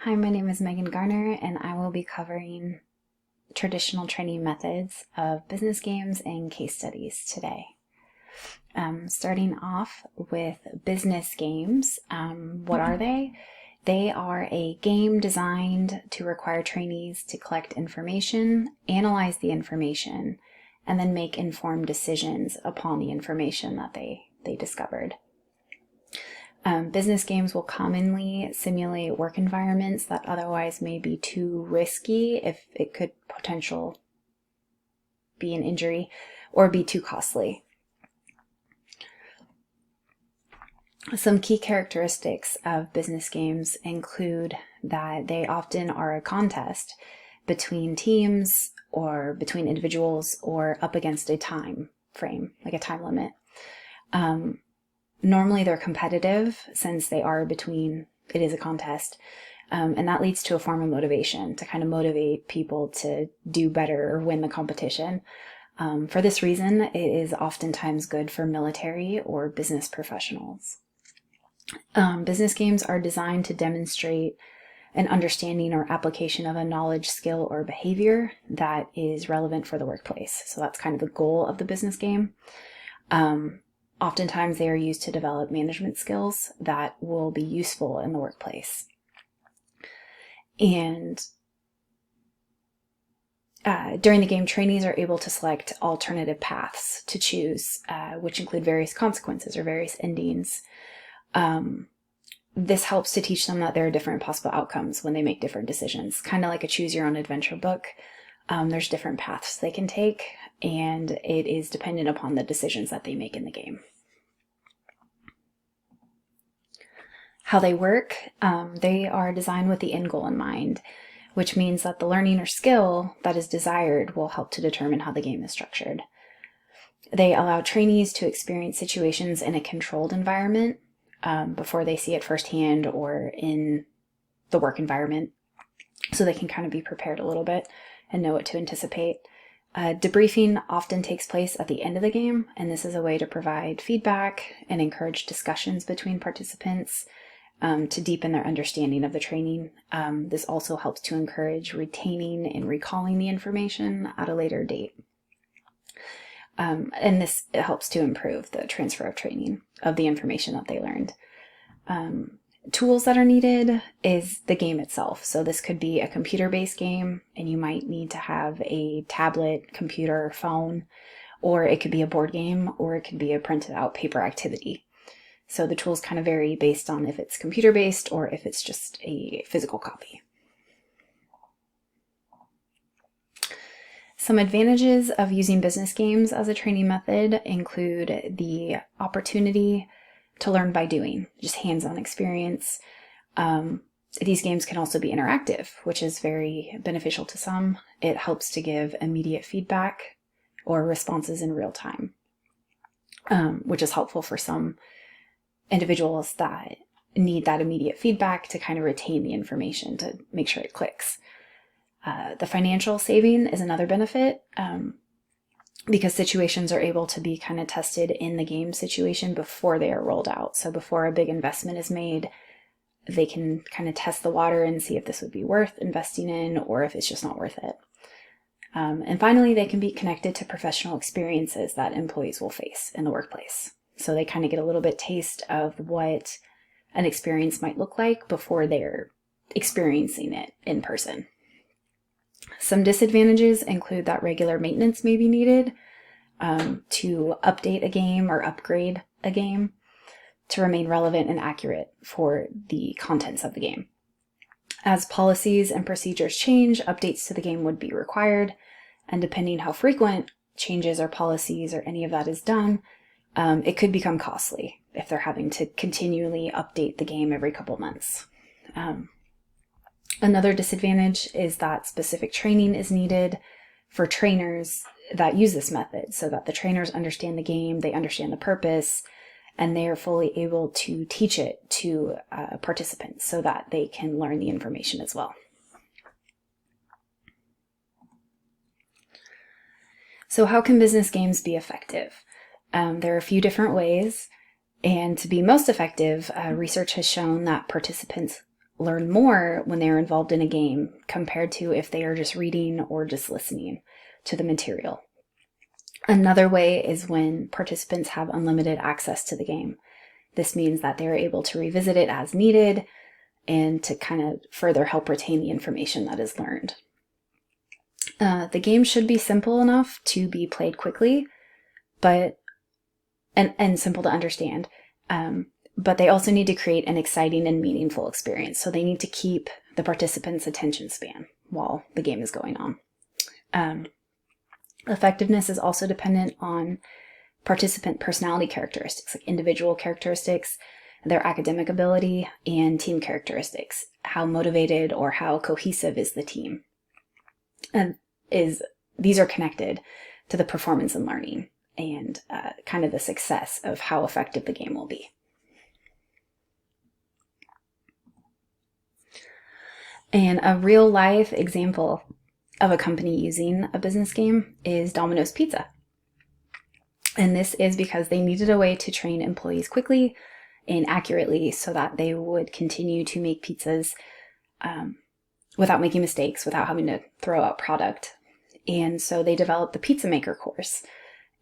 Hi, my name is Megan Garner, and I will be covering traditional training methods of business games and case studies today. Starting off with business games, what are they? They are a game designed to require trainees to collect information, analyze the information, and then make informed decisions upon the information that they discovered. Business games will commonly simulate work environments that otherwise may be too risky if it could potentially be an injury or be too costly. Some key characteristics of business games include that they often are a contest between teams or between individuals or up against a time frame, like a time limit. Normally they're competitive since they are it is a contest. And that leads to a form of motivation to kind of motivate people to do better or win the competition. For this reason, it is oftentimes good for military or business professionals. Business games are designed to demonstrate an understanding or application of a knowledge, skill, or behavior that is relevant for the workplace. So that's kind of the goal of the business game. Oftentimes they are used to develop management skills that will be useful in the workplace. And during the game, trainees are able to select alternative paths to choose, which include various consequences or various endings. This helps to teach them that there are different possible outcomes when they make different decisions, kind of like a choose your own adventure book. There's different paths they can take, and it is dependent upon the decisions that they make in the game. How they work, they are designed with the end goal in mind, which means that the learning or skill that is desired will help to determine how the game is structured. They allow trainees to experience situations in a controlled environment before they see it firsthand or in the work environment, so they can kind of be prepared a little bit and know what to anticipate. Debriefing often takes place at the end of the game, and this is a way to provide feedback and encourage discussions between participants to deepen their understanding of the training. This also helps to encourage retaining and recalling the information at a later date. And this helps to improve the transfer of training of the information that they learned. Tools that are needed is the game itself. So this could be a computer-based game, and you might need to have a tablet, computer, phone, or it could be a board game, or it could be a printed out paper activity. So the tools kind of vary based on if it's computer-based or if it's just a physical copy. Some advantages of using business games as a training method include the opportunity to learn by doing, just hands-on experience. These games can also be interactive, which is very beneficial to some. It helps to give immediate feedback or responses in real time, which is helpful for some individuals that need that immediate feedback to kind of retain the information to make sure it clicks. The financial saving is another benefit because situations are able to be kind of tested in the game situation before they are rolled out. So before a big investment is made, they can kind of test the water and see if this would be worth investing in or if it's just not worth it. And finally, they can be connected to professional experiences that employees will face in the workplace. So they kind of get a little bit taste of what an experience might look like before they're experiencing it in person. Some disadvantages include that regular maintenance may be needed to update a game or upgrade a game to remain relevant and accurate for the contents of the game. As policies and procedures change, updates to the game would be required, and depending how frequent changes or policies or any of that is done, it could become costly if they're having to continually update the game every couple months. Another disadvantage is that specific training is needed for trainers that use this method so that the trainers understand the game, they understand the purpose, and they are fully able to teach it to participants so that they can learn the information as well. So how can business games be effective? There are a few different ways, and to be most effective, research has shown that participants learn more when they're involved in a game compared to if they are just reading or just listening to the material. Another way is when participants have unlimited access to the game. This means that they're able to revisit it as needed and to kind of further help retain the information that is learned. The game should be simple enough to be played quickly, and simple to understand. But they also need to create an exciting and meaningful experience. So they need to keep the participants' attention span while the game is going on. Effectiveness is also dependent on participant personality characteristics, like individual characteristics, their academic ability, and team characteristics. How motivated or how cohesive is the team? And these are connected to the performance and learning and kind of the success of how effective the game will be. And a real life example of a company using a business game is Domino's Pizza. And this is because they needed a way to train employees quickly and accurately so that they would continue to make pizzas without making mistakes, without having to throw out product. And so they developed the Pizza Maker course.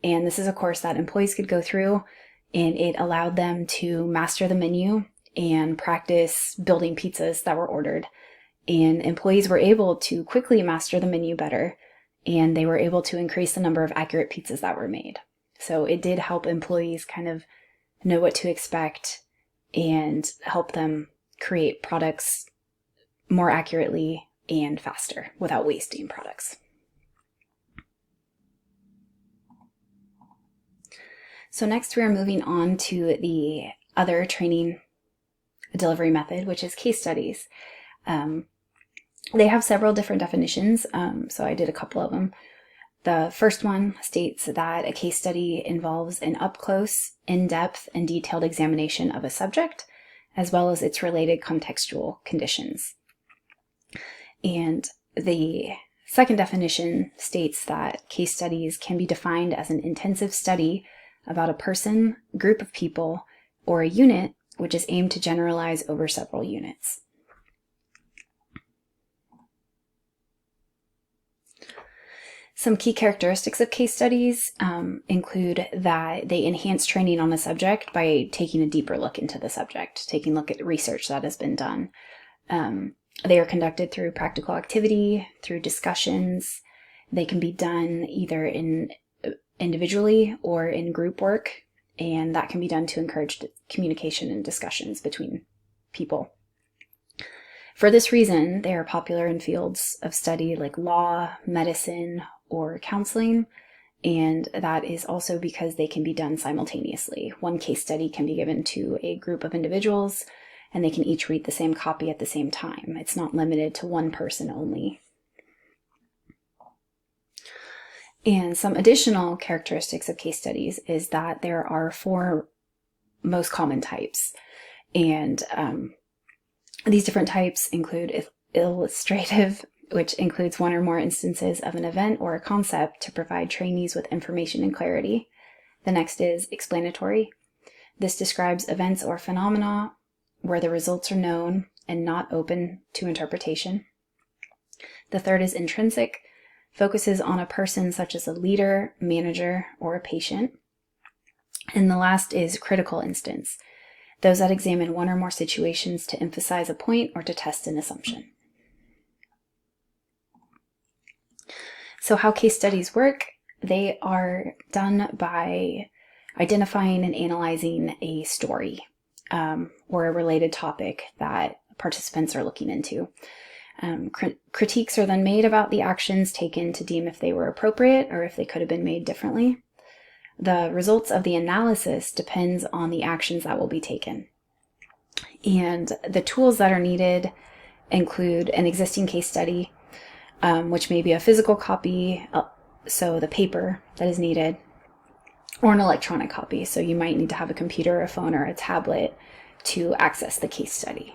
And this is a course that employees could go through, and it allowed them to master the menu and practice building pizzas that were ordered. And employees were able to quickly master the menu better, and they were able to increase the number of accurate pizzas that were made. So it did help employees kind of know what to expect and help them create products more accurately and faster without wasting products. So next we are moving on to the other training delivery method, which is case studies. They have several different definitions, so I did a couple of them. The first one states that a case study involves an up-close, in-depth, and detailed examination of a subject, as well as its related contextual conditions. And the second definition states that case studies can be defined as an intensive study about a person, group of people, or a unit, which is aimed to generalize over several units. Some key characteristics of case studies include that they enhance training on the subject by taking a deeper look into the subject, taking a look at research that has been done. They are conducted through practical activity, through discussions. They can be done either individually or in group work, and that can be done to encourage communication and discussions between people. For this reason, they are popular in fields of study like law, medicine, or counseling, and that is also because they can be done simultaneously. One case study can be given to a group of individuals, and they can each read the same copy at the same time. It's not limited to one person only. And some additional characteristics of case studies is that there are 4 most common types, and these different types include illustrative, which includes one or more instances of an event or a concept to provide trainees with information and clarity. The next is explanatory. This describes events or phenomena where the results are known and not open to interpretation. The third is intrinsic, focuses on a person such as a leader, manager, or a patient. And the last is critical instance, those that examine one or more situations to emphasize a point or to test an assumption. So how case studies work, they are done by identifying and analyzing a story or a related topic that participants are looking into. Critiques are then made about the actions taken to deem if they were appropriate or if they could have been made differently. The results of the analysis depends on the actions that will be taken. And the tools that are needed include an existing case study, which may be a physical copy, so the paper that is needed, or an electronic copy. So you might need to have a computer, a phone, or a tablet to access the case study.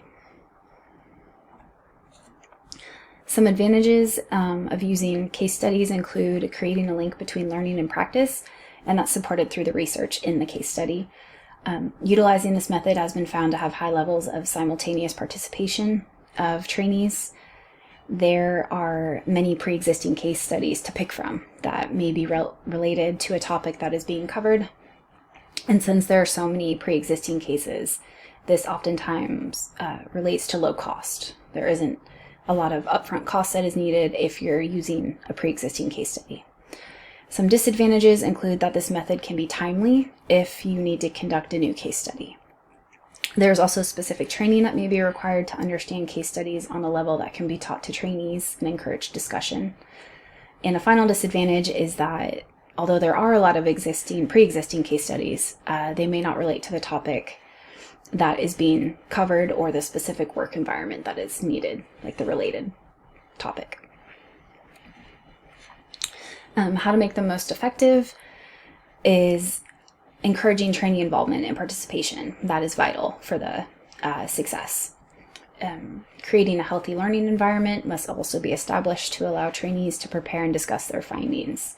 Some advantages of using case studies include creating a link between learning and practice, and that's supported through the research in the case study. Utilizing this method has been found to have high levels of simultaneous participation of trainees. There are many pre-existing case studies to pick from that may be related to a topic that is being covered. And since there are so many pre-existing cases, this oftentimes relates to low cost. There isn't a lot of upfront cost that is needed if you're using a pre-existing case study. Some disadvantages include that this method can be timely if you need to conduct a new case study. There's also specific training that may be required to understand case studies on a level that can be taught to trainees and encourage discussion. And a final disadvantage is that although there are a lot of pre-existing case studies, they may not relate to the topic that is being covered or the specific work environment that is needed, like the related topic. How to make them most effective is encouraging trainee involvement and participation. That is vital for the success. Creating a healthy learning environment must also be established to allow trainees to prepare and discuss their findings.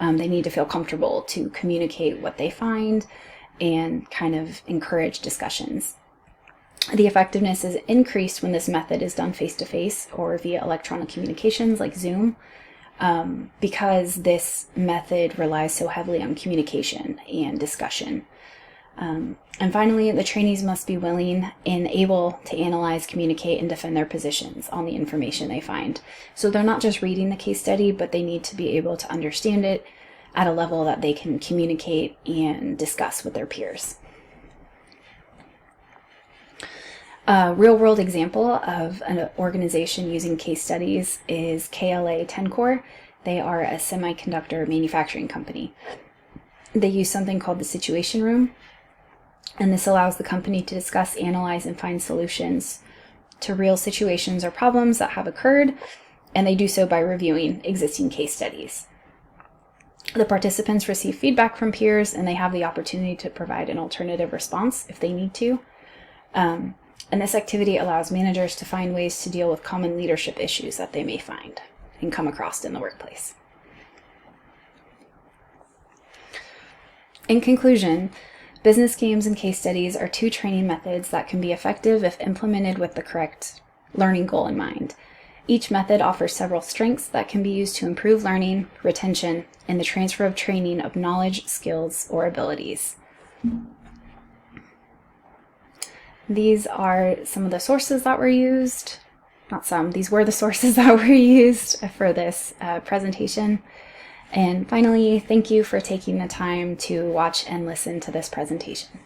They need to feel comfortable to communicate what they find and kind of encourage discussions. The effectiveness is increased when this method is done face-to-face or via electronic communications like Zoom, because this method relies so heavily on communication and discussion. And finally, the trainees must be willing and able to analyze, communicate, and defend their positions on the information they find. So they're not just reading the case study, but they need to be able to understand it at a level that they can communicate and discuss with their peers. A real-world example of an organization using case studies is KLA-Tencor. They are a semiconductor manufacturing company. They use something called the Situation Room, and this allows the company to discuss, analyze, and find solutions to real situations or problems that have occurred, and they do so by reviewing existing case studies. The participants receive feedback from peers, and they have the opportunity to provide an alternative response if they need to. And this activity allows managers to find ways to deal with common leadership issues that they may find and come across in the workplace. In conclusion, business games and case studies are two training methods that can be effective if implemented with the correct learning goal in mind. Each method offers several strengths that can be used to improve learning, retention, and the transfer of training of knowledge, skills, or abilities. These are some of the sources that were used. Not some, these were the sources that were used for this presentation. And finally, thank you for taking the time to watch and listen to this presentation.